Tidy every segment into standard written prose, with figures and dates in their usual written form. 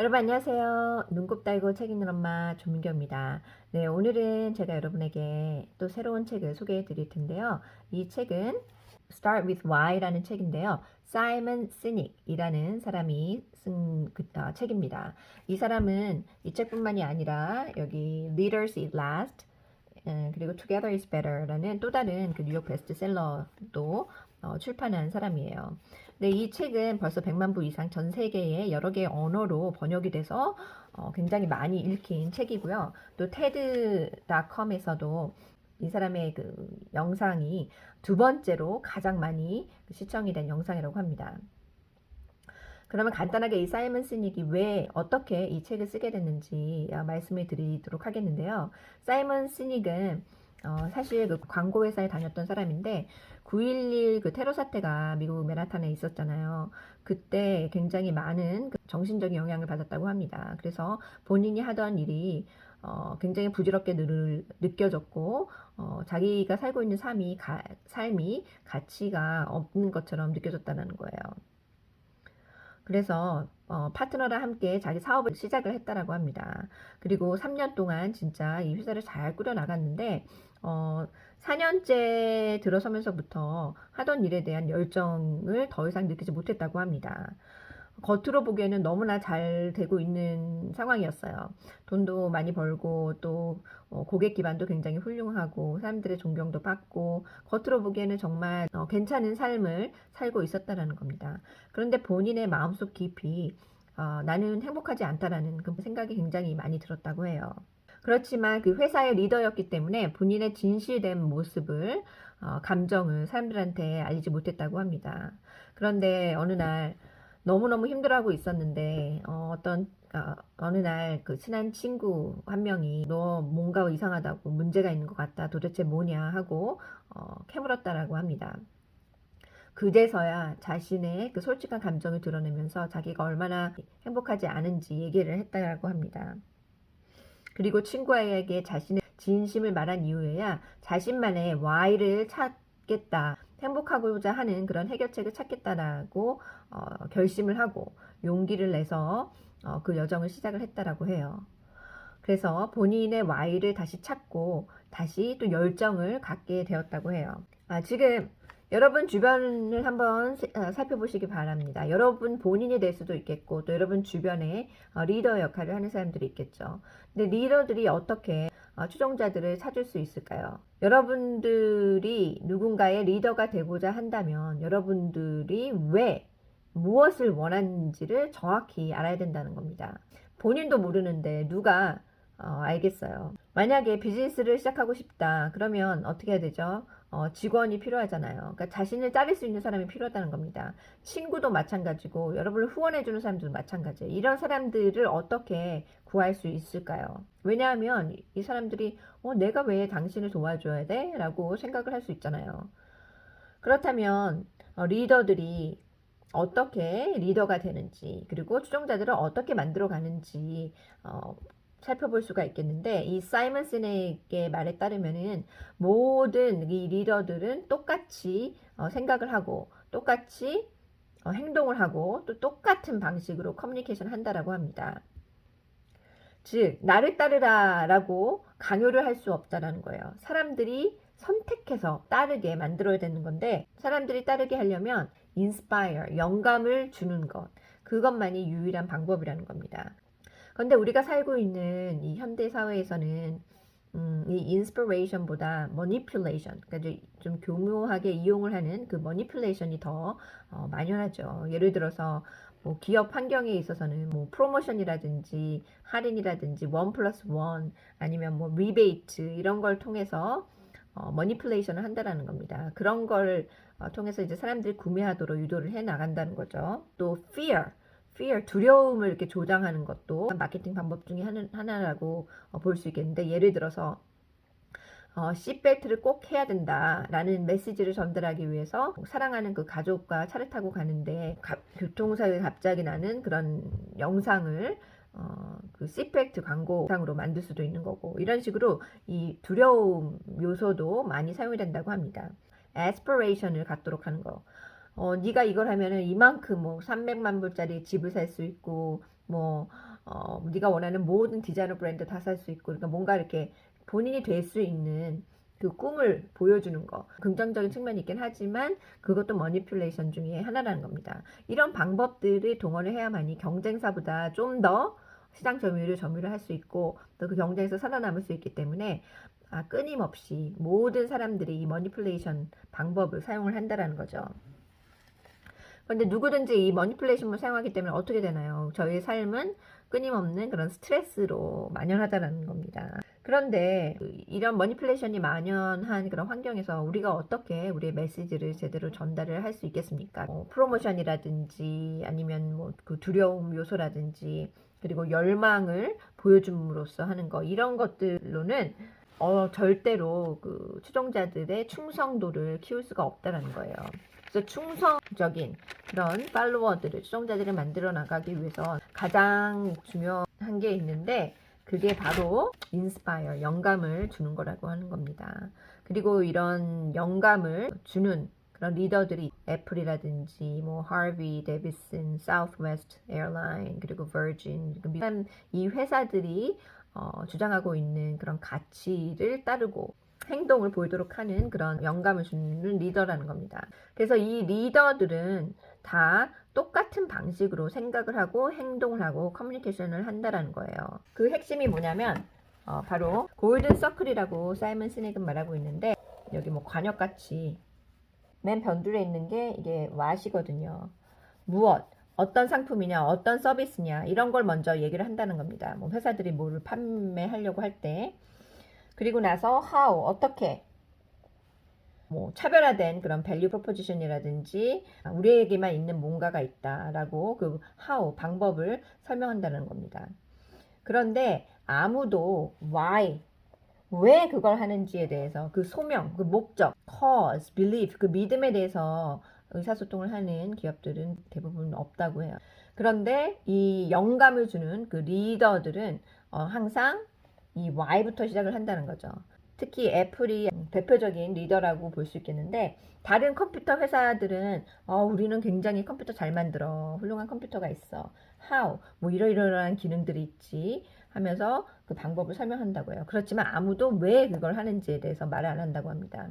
여러분 안녕하세요. 눈곱 달고 책 읽는 엄마 조민경입니다. 네, 오늘은 제가 여러분에게 또 새로운 책을 소개해 드릴 텐데요. 이 책은 Start with Why라는 책인데요. 사이먼 시닉이라는 사람이 쓴 책입니다. 이 사람은 이 책뿐만이 아니라 여기 Leaders Eat Last 그리고 Together is Better라는 또 다른 그 뉴욕 베스트셀러도 출판한 사람이에요. 근데 이 책은 벌써 100만 부 이상 전 세계의 여러 개의 언어로 번역이 돼서 굉장히 많이 읽힌 책이고요. 또 TED.com에서도 이 사람의 그 영상이 두 번째로 가장 많이 시청이 된 영상이라고 합니다. 그러면 간단하게 이 사이먼 시닉이 왜 어떻게 이 책을 쓰게 됐는지 말씀을 드리도록 하겠는데요. 사이먼 시닉은 사실 그 광고 회사에 다녔던 사람인데 9.11 그 테러 사태가 미국 맨하탄에 있었잖아요. 그때 굉장히 많은 그 정신적인 영향을 받았다고 합니다. 그래서 본인이 하던 일이 굉장히 부질없게 느껴졌고 자기가 살고 있는 삶이 가치가 없는 것처럼 느껴졌다는 거예요. 그래서 파트너랑 함께 자기 사업을 시작을 했다라고 합니다. 그리고 3년 동안 진짜 이 회사를 잘 꾸려 나갔는데 4년째 들어서면서부터 하던 일에 대한 열정을 더 이상 느끼지 못했다고 합니다. 겉으로 보기에는 너무나 잘 되고 있는 상황이었어요. 돈도 많이 벌고 또 고객 기반도 굉장히 훌륭하고 사람들의 존경도 받고 겉으로 보기에는 정말 괜찮은 삶을 살고 있었다라는 겁니다. 그런데 본인의 마음속 깊이 나는 행복하지 않다라는 그 생각이 굉장히 많이 들었다고 해요. 그렇지만 그 회사의 리더였기 때문에 본인의 진실된 모습을 감정을 사람들한테 알리지 못했다고 합니다. 그런데 어느 날 너무너무 힘들어하고 있었는데 어느 날 그 친한 친구 한 명이 너 뭔가 이상하다고 문제가 있는 것 같다 도대체 뭐냐 하고 캐물었다라고 합니다. 그제서야 자신의 그 솔직한 감정을 드러내면서 자기가 얼마나 행복하지 않은지 얘기를 했다고 합니다. 그리고 친구에게 자신의 진심을 말한 이후에야 자신만의 why를 찾겠다. 행복하고자 하는 그런 해결책을 찾겠다라고 결심을 하고 용기를 내서 그 여정을 시작을 했다라고 해요. 그래서 본인의 why를 다시 찾고 다시 또 열정을 갖게 되었다고 해요. 지금 여러분 주변을 한번 살펴보시기 바랍니다. 여러분 본인이 될 수도 있겠고 또 여러분 주변에 리더 역할을 하는 사람들이 있겠죠. 근데 리더들이 어떻게 추종자들을 찾을 수 있을까요? 여러분들이 누군가의 리더가 되고자 한다면 여러분들이 왜 무엇을 원하는지를 정확히 알아야 된다는 겁니다. 본인도 모르는데 누가 알겠어요. 만약에 비즈니스를 시작하고 싶다. 그러면 어떻게 해야 되죠? 직원이 필요하잖아요. 그러니까 자신을 자를 수 있는 사람이 필요하다는 겁니다. 친구도 마찬가지고 여러분을 후원해주는 사람들도 마찬가지예요. 이런 사람들을 어떻게 구할 수 있을까요? 왜냐하면 이 사람들이 내가 왜 당신을 도와줘야 돼? 라고 생각을 할 수 있잖아요. 그렇다면 리더들이 어떻게 리더가 되는지 그리고 추종자들을 어떻게 만들어 가는지 살펴볼 수가 있겠는데 이 사이먼 시넥의 말에 따르면은 모든 이 리더들은 똑같이 생각을 하고 똑같이 행동을 하고 또 똑같은 방식으로 커뮤니케이션 한다라고 합니다. 즉 나를 따르라라고 강요를 할 수 없다라는 거예요. 사람들이 선택해서 따르게 만들어야 되는 건데 사람들이 따르게 하려면 inspire, 영감을 주는 것 그것만이 유일한 방법이라는 겁니다. 그런데 우리가 살고 있는 이 현대 사회에서는 이 inspiration보다 manipulation, 그러니까 좀 교묘하게 이용을 하는 그 manipulation이 더 만연하죠. 예를 들어서 뭐 기업 환경에 있어서는 뭐 프로모션이라든지 할인이라든지 1+1 아니면 뭐 리베이트 이런 걸 통해서 머니플레이션을 한다라는 겁니다. 그런 걸 통해서 이제 사람들이 구매하도록 유도를 해 나간다는 거죠. 또 fear, 두려움을 이렇게 조장하는 것도 마케팅 방법 중에 하나라고 볼 수 있겠는데 예를 들어서 시트벨트를 꼭 해야 된다라는 메시지를 전달하기 위해서 사랑하는 그 가족과 차를 타고 가는데 교통사고에 갑자기 나는 그런 영상을 그 시트벨트 광고상으로 만들 수도 있는 거고 이런 식으로 이 두려움 요소도 많이 사용이 된다고 합니다. aspiration을 갖도록 하는 거. 네가 이걸 하면은 이만큼 뭐 300만 불짜리 집을 살 수 있고 뭐 네가 원하는 모든 디자이너 브랜드 다 살 수 있고, 그러니까 뭔가 이렇게 본인이 될 수 있는 그 꿈을 보여주는 거. 긍정적인 측면이 있긴 하지만 그것도 머니플레이션 중에 하나라는 겁니다. 이런 방법들을 동원을 해야만이 경쟁사보다 좀 더 시장 점유율을 할 수 있고 또 그 경쟁에서 살아남을 수 있기 때문에 끊임없이 모든 사람들이 이 머니플레이션 방법을 사용을 한다라는 거죠. 그런데 누구든지 이 머니플레이션을 사용하기 때문에 어떻게 되나요? 저희의 삶은 끊임없는 그런 스트레스로 만연하다는 겁니다. 그런데 이런 머니플레이션이 만연한 그런 환경에서 우리가 어떻게 우리의 메시지를 제대로 전달을 할 수 있겠습니까? 프로모션이라든지 아니면 뭐 그 두려움 요소라든지 그리고 열망을 보여줌으로써 하는 거 이런 것들로는 절대로 그 추종자들의 충성도를 키울 수가 없다는 거예요. 그래서 충성적인 그런 팔로워들을, 추종자들을 만들어 나가기 위해서 가장 중요한 게 있는데 그게 바로 인스파이어, 영감을 주는 거라고 하는 겁니다. 그리고 이런 영감을 주는 그런 리더들이 애플이라든지 뭐 하비 데비슨, 사우스웨스트 에어라인 그리고 버진 이 회사들이 주장하고 있는 그런 가치를 따르고 행동을 보이도록 하는 그런 영감을 주는 리더라는 겁니다. 그래서 이 리더들은 다 똑같은 방식으로 생각을 하고 행동을 하고 커뮤니케이션을 한다라는 거예요. 그 핵심이 뭐냐면 바로 골든 서클이라고 사이먼 시넥은 말하고 있는데 여기 뭐 관역같이 맨 변두리에 있는 게 이게 what이거든요. 무엇, 어떤 상품이냐, 어떤 서비스냐 이런 걸 먼저 얘기를 한다는 겁니다. 뭐 회사들이 뭐를 판매하려고 할 때 그리고 나서 how, 어떻게 뭐 차별화된 그런 밸류 프로포지션이라든지 우리에게만 있는 뭔가가 있다라고 그 how, 방법을 설명한다는 겁니다. 그런데 아무도 why, 왜 그걸 하는지에 대해서 그 소명, 그 목적, cause, belief, 그 믿음에 대해서 의사소통을 하는 기업들은 대부분 없다고 해요. 그런데 이 영감을 주는 그 리더들은 항상 이 why부터 시작을 한다는 거죠. 특히 애플이 대표적인 리더라고 볼 수 있겠는데 다른 컴퓨터 회사들은 우리는 굉장히 컴퓨터 잘 만들어. 훌륭한 컴퓨터가 있어. how, 뭐 이러이러한 기능들이 있지 하면서 그 방법을 설명한다고요. 그렇지만 아무도 왜 그걸 하는지에 대해서 말을 안 한다고 합니다.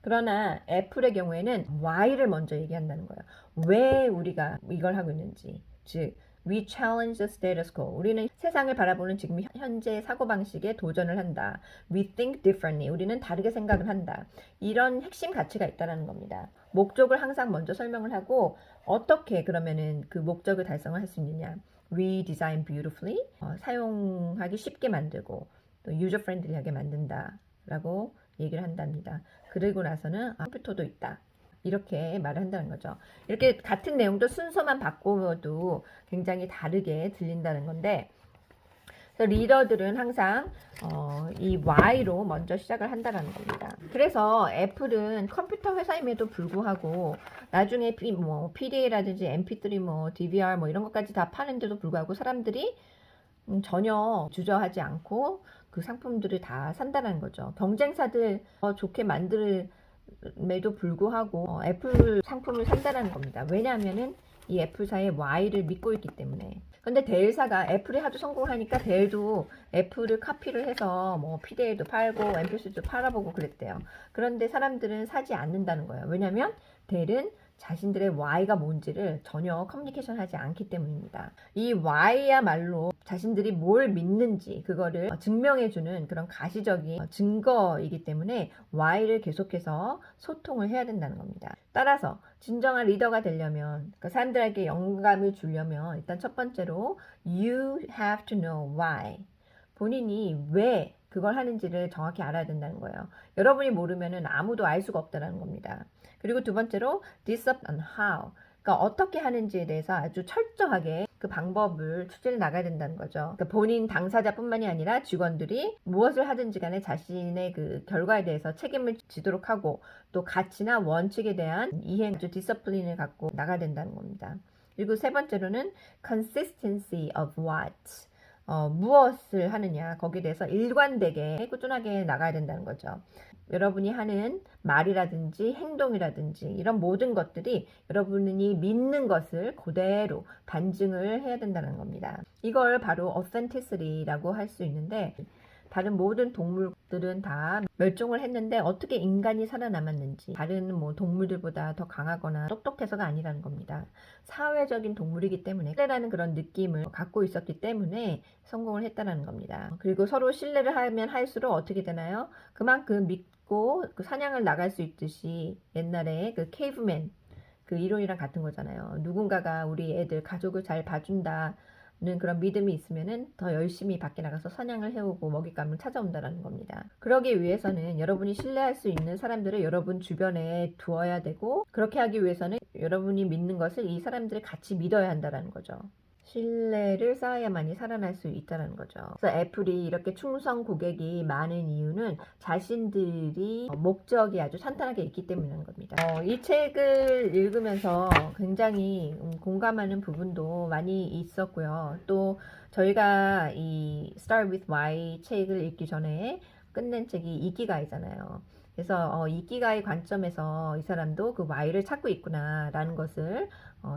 그러나 애플의 경우에는 why를 먼저 얘기한다는 거예요. 왜 우리가 이걸 하고 있는지. 즉 We challenge the status quo. 우리는 세상을 바라보는 지금 현재 사고방식에 도전을 한다. We think differently. 우리는 다르게 생각을 한다. 이런 핵심 가치가 있다는 겁니다. 목적을 항상 먼저 설명을 하고 어떻게 그러면은 그 목적을 달성을 할 수 있느냐. Redesign beautifully. 사용하기 쉽게 만들고 또 user friendly하게 만든다. 라고 얘기를 한답니다. 그리고 나서는 컴퓨터도 있다. 이렇게 말을 한다는 거죠. 이렇게 같은 내용도 순서만 바꾸어도 굉장히 다르게 들린다는 건데 그래서 리더들은 항상 이 Y로 먼저 시작을 한다는 겁니다. 그래서 애플은 컴퓨터 회사임에도 불구하고 나중에 PDA라든지 MP3, DVR 이런 것까지 다 파는데도 불구하고 사람들이 전혀 주저하지 않고 그 상품들을 다 산다는 거죠. 경쟁사들 좋게 만들음에도 불구하고 애플 상품을 산다는 겁니다. 왜냐하면은 이 애플사의 Y를 믿고 있기 때문에. 근데 델사가 애플이 하도 성공을 하니까 델도 애플을 카피를 해서 PDA도 팔고 MP3도 팔아보고 그랬대요. 그런데 사람들은 사지 않는다는 거예요. 왜냐하면 델은 자신들의 Y가 뭔지를 전혀 커뮤니케이션 하지 않기 때문입니다. 이 Y야말로 자신들이 뭘 믿는지 그거를 증명해주는 그런 가시적인 증거이기 때문에 Y를 계속해서 소통을 해야 된다는 겁니다. 따라서 진정한 리더가 되려면 그러니까 사람들에게 영감을 주려면 일단 첫 번째로 You have to know why. 본인이 왜 그걸 하는지를 정확히 알아야 된다는 거예요. 여러분이 모르면은 아무도 알 수가 없다는 겁니다. 그리고 두 번째로 decide on how. 그러니까 어떻게 하는지에 대해서 아주 철저하게 그 방법을 추진해 나가야 된다는 거죠. 그러니까 본인 당사자뿐만이 아니라 직원들이 무엇을 하든지 간에 자신의 그 결과에 대해서 책임을 지도록 하고 또 가치나 원칙에 대한 이행, 아주 디서플린을 갖고 나가야 된다는 겁니다. 그리고 세 번째로는 consistency of what. 무엇을 하느냐 거기에 대해서 일관되게 꾸준하게 나가야 된다는 거죠. 여러분이 하는 말이라든지 행동이라든지 이런 모든 것들이 여러분이 믿는 것을 그대로 반증을 해야 된다는 겁니다. 이걸 바로 authenticity라고 할 수 있는데, 다른 모든 동물들은 다 멸종을 했는데 어떻게 인간이 살아남았는지, 다른 뭐 동물들보다 더 강하거나 똑똑해서가 아니라는 겁니다. 사회적인 동물이기 때문에 신뢰라는 그런 느낌을 갖고 있었기 때문에 성공을 했다는 겁니다. 그리고 서로 신뢰를 하면 할수록 어떻게 되나요? 그만큼 믿고 그 사냥을 나갈 수 있듯이, 옛날에 그 케이브맨 그 이론이랑 같은 거잖아요. 누군가가 우리 애들 가족을 잘 봐준다 는 그런 믿음이 있으면은 더 열심히 밖에 나가서 사냥을 해오고 먹잇감을 찾아온다는 겁니다. 그러기 위해서는 여러분이 신뢰할 수 있는 사람들을 여러분 주변에 두어야 되고, 그렇게 하기 위해서는 여러분이 믿는 것을 이 사람들이 같이 믿어야 한다는 거죠. 신뢰를 쌓아야만이 살아날 수 있다는 거죠. 그래서 애플이 이렇게 충성 고객이 많은 이유는 자신들이 목적이 아주 탄탄하게 있기 때문인 겁니다. 이 책을 읽으면서 굉장히 공감하는 부분도 많이 있었고요. 또 저희가 이 Start with Why 책을 읽기 전에 끝낸 책이 이키가이잖아요. 그래서 이키가이 관점에서 이 사람도 그 Why를 찾고 있구나라는 것을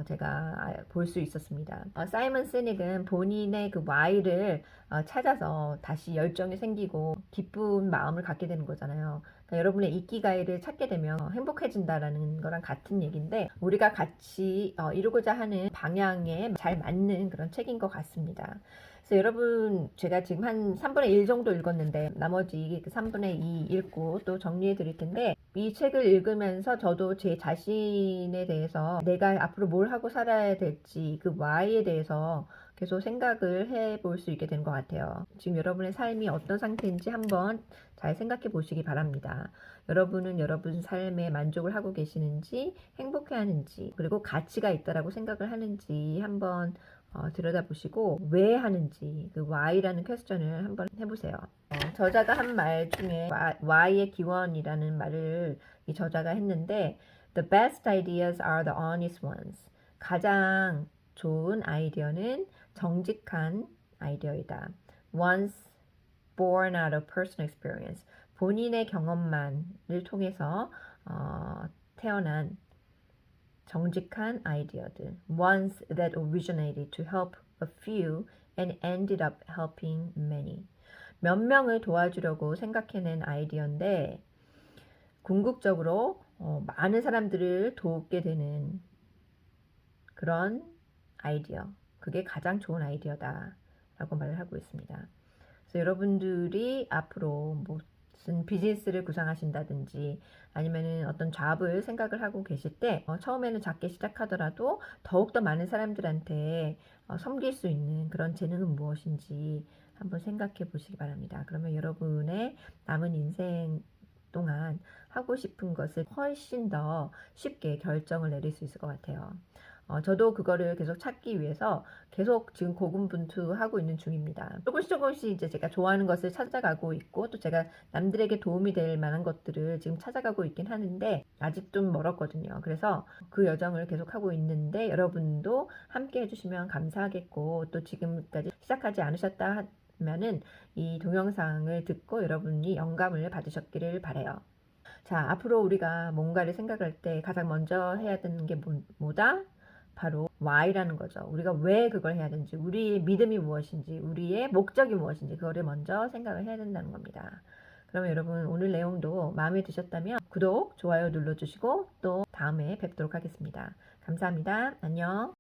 제가 볼 수 있었습니다. 사이먼 시닉은 본인의 그 Why를 찾아서 다시 열정이 생기고 기쁜 마음을 갖게 되는 거잖아요. 그러니까 여러분의 이키가이를 찾게 되면 행복해진다라는 거랑 같은 얘기인데, 우리가 같이 이루고자 하는 방향에 잘 맞는 그런 책인 것 같습니다. 그래서 여러분, 제가 지금 한 3분의 1 정도 읽었는데 나머지 3분의 2 읽고 또 정리해 드릴 텐데, 이 책을 읽으면서 저도 제 자신에 대해서 내가 앞으로 뭘 하고 살아야 될지 그 why에 대해서 계속 생각을 해볼 수 있게 된 것 같아요. 지금 여러분의 삶이 어떤 상태인지 한번 잘 생각해 보시기 바랍니다. 여러분은 여러분 삶에 만족을 하고 계시는지, 행복해 하는지, 그리고 가치가 있다라고 생각을 하는지 한번 들여다보시고, 왜 하는지 그 why라는 퀘스천을 한번 해보세요. 저자가 한 말 중에 why의 기원이라는 말을 이 저자가 했는데, The best ideas are the honest ones. 가장 좋은 아이디어는 정직한 아이디어이다. Once born out of personal experience. 본인의 경험만을 통해서 태어난 정직한 아이디어들. Ones that originated to help a few and ended up helping many. 몇 명을 도와주려고 생각해낸 아이디어인데 궁극적으로 많은 사람들을 돕게 되는 그런 아이디어. 그게 가장 좋은 아이디어다 라고 말을 하고 있습니다. 그래서 여러분들이 앞으로 무슨 비즈니스를 구상하신다든지 아니면은 어떤 잡을 생각을 하고 계실 때 처음에는 작게 시작하더라도 더욱더 많은 사람들한테 섬길 수 있는 그런 재능은 무엇인지 한번 생각해 보시기 바랍니다. 그러면 여러분의 남은 인생 동안 하고 싶은 것을 훨씬 더 쉽게 결정을 내릴 수 있을 것 같아요. 저도 그거를 계속 찾기 위해서 계속 지금 고군분투하고 있는 중입니다. 조금씩 이제 제가 좋아하는 것을 찾아가고 있고, 또 제가 남들에게 도움이 될 만한 것들을 지금 찾아가고 있긴 하는데 아직 좀 멀었거든요. 그래서 그 여정을 계속 하고 있는데 여러분도 함께 해주시면 감사하겠고, 또 지금까지 시작하지 않으셨다 하면은 이 동영상을 듣고 여러분이 영감을 받으셨기를 바라요. 자, 앞으로 우리가 뭔가를 생각할 때 가장 먼저 해야 되는 게 뭐다? 바로 why라는 거죠. 우리가 왜 그걸 해야 되는지, 우리의 믿음이 무엇인지, 우리의 목적이 무엇인지 그거를 먼저 생각을 해야 된다는 겁니다. 그러면 여러분, 오늘 내용도 마음에 드셨다면 구독, 좋아요 눌러주시고 또 다음에 뵙도록 하겠습니다. 감사합니다. 안녕.